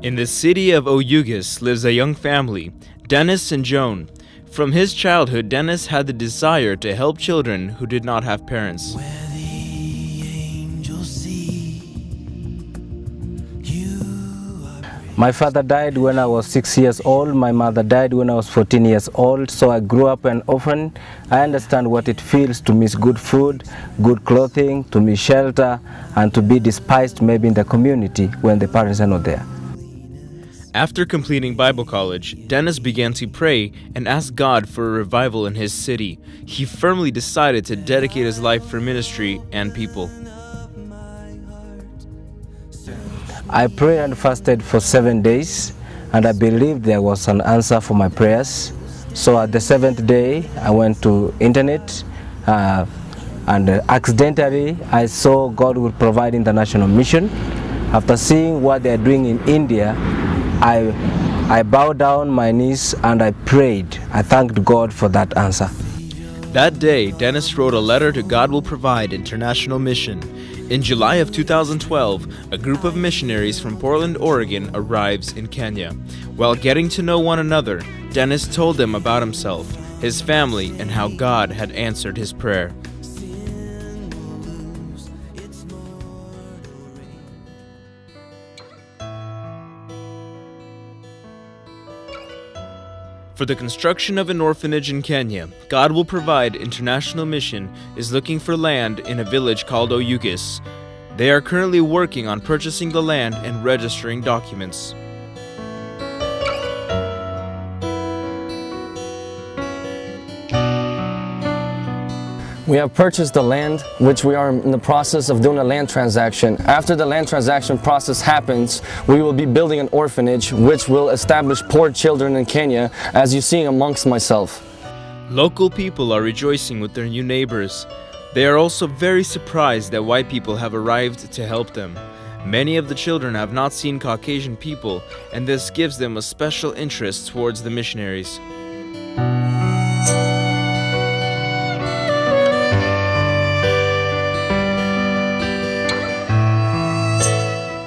In the city of Oyugis lives a young family, Dennis and Joan. From his childhood, Dennis had the desire to help children who did not have parents. My father died when I was 6 years old. My mother died when I was 14 years old. So I grew up an orphan. I understand what it feels to miss good food, good clothing, to miss shelter, and to be despised maybe in the community when the parents are not there. After completing Bible college, Dennis began to pray and ask God for a revival in his city. He firmly decided to dedicate his life for ministry and people. I prayed and fasted for 7 days, and I believed there was an answer for my prayers. So at the 7th day, I went to internet, and accidentally I saw God would provide international mission. After seeing what they are doing in India, I bowed down my knees and I prayed. I thanked God for that answer. That day, Dennis wrote a letter to God Will Provide International Mission. In July of 2012, a group of missionaries from Portland, Oregon arrives in Kenya. While getting to know one another, Dennis told them about himself, his family, and how God had answered his prayer. For the construction of an orphanage in Kenya, God Will Provide International Mission is looking for land in a village called Oyugis. They are currently working on purchasing the land and registering documents. We have purchased the land, which we are in the process of doing a land transaction. After the land transaction process happens, we will be building an orphanage which will establish poor children in Kenya, as you see amongst myself. Local people are rejoicing with their new neighbors. They are also very surprised that white people have arrived to help them. Many of the children have not seen Caucasian people, and this gives them a special interest towards the missionaries.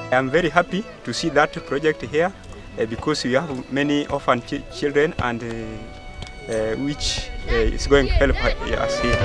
I'm very happy to see that project here because we have many orphan children and which is going to help us here.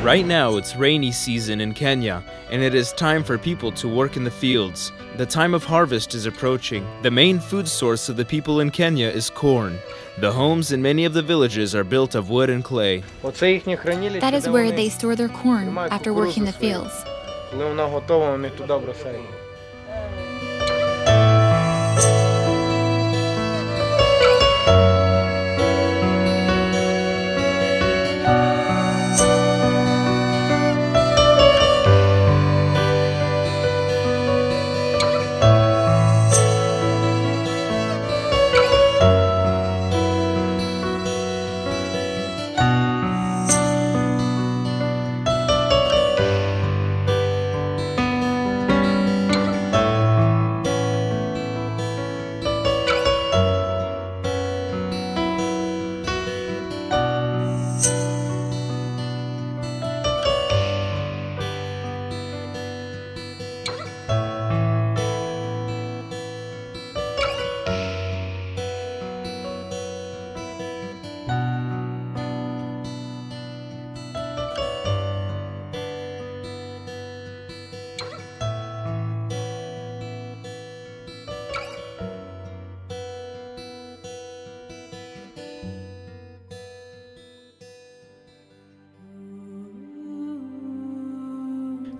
Right now, it's rainy season in Kenya, and it is time for people to work in the fields. The time of harvest is approaching. The main food source of the people in Kenya is corn. The homes in many of the villages are built of wood and clay. That is where they store their corn after working the fields.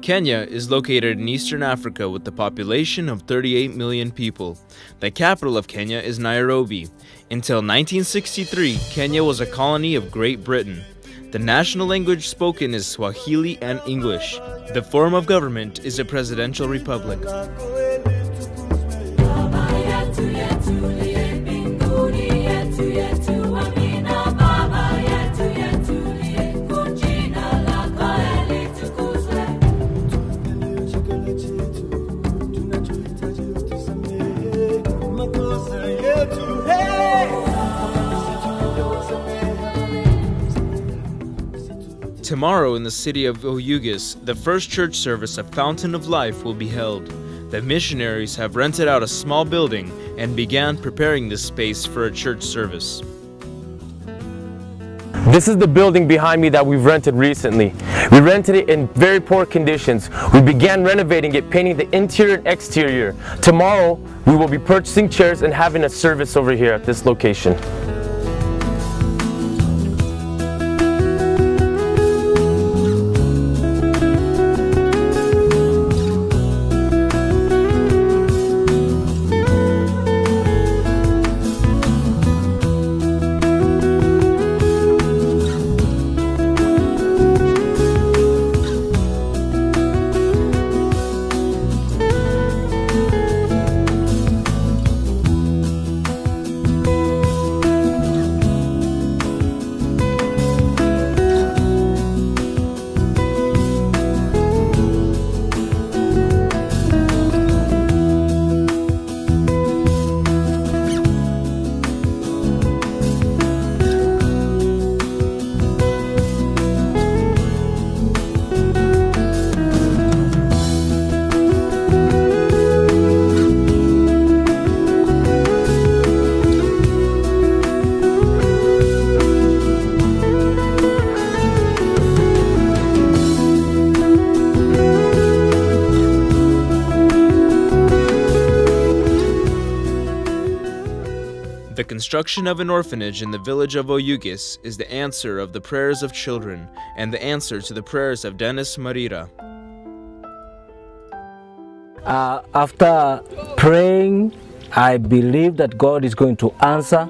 Kenya is located in eastern Africa with a population of 38 million people. The capital of Kenya is Nairobi. Until 1963, Kenya was a colony of Great Britain. The national language spoken is Swahili and English. The form of government is a presidential republic. Tomorrow in the city of Oyugis, the first church service of Fountain of Life will be held. The missionaries have rented out a small building and began preparing this space for a church service. This is the building behind me that we've rented recently. We rented it in very poor conditions. We began renovating it, painting the interior and exterior. Tomorrow, we will be purchasing chairs and having a service over here at this location. The construction of an orphanage in the village of Oyugis is the answer of the prayers of children and the answer to the prayers of Dennis Marira. After praying, I believe that God is going to answer,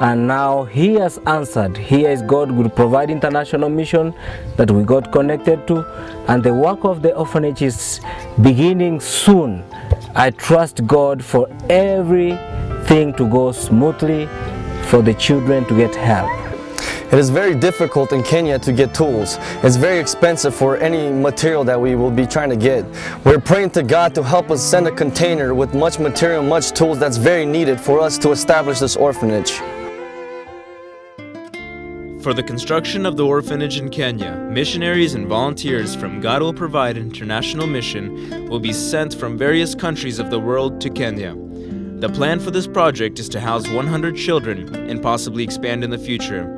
and now He has answered. Here is God will provide international mission that we got connected to, and the work of the orphanage is beginning soon. I trust God for everything to go smoothly, for the children to get help. It is very difficult in Kenya to get tools. It's very expensive for any material that we will be trying to get. We're praying to God to help us send a container with much material, much tools that's very needed for us to establish this orphanage. For the construction of the orphanage in Kenya, missionaries and volunteers from God Will Provide International Mission will be sent from various countries of the world to Kenya. The plan for this project is to house 100 children and possibly expand in the future.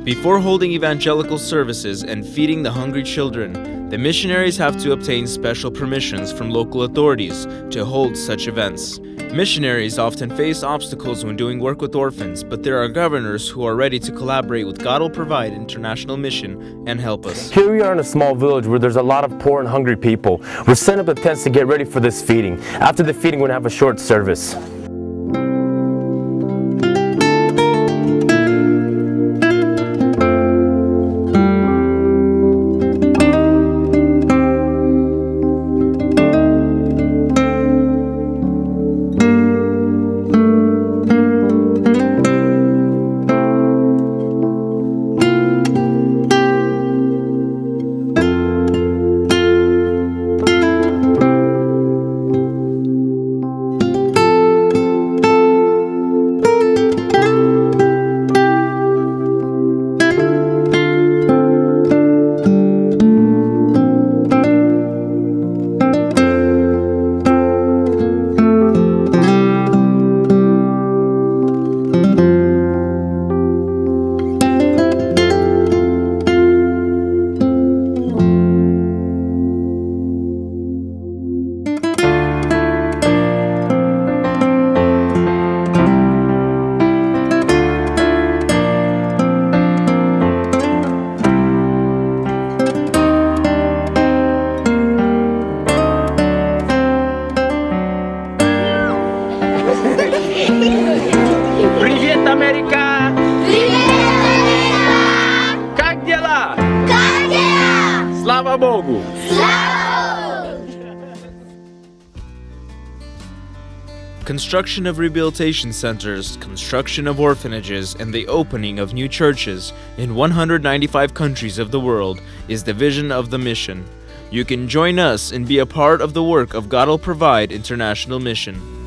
Before holding evangelical services and feeding the hungry children, the missionaries have to obtain special permissions from local authorities to hold such events. Missionaries often face obstacles when doing work with orphans, but there are governors who are ready to collaborate with God Will Provide International Mission and help us. Here we are in a small village where there's a lot of poor and hungry people. We're setting up the tents to get ready for this feeding. After the feeding, we're going to have a short service. Bogu! Construction of rehabilitation centers, construction of orphanages, and the opening of new churches in 195 countries of the world is the vision of the mission. You can join us and be a part of the work of God Will Provide International Mission.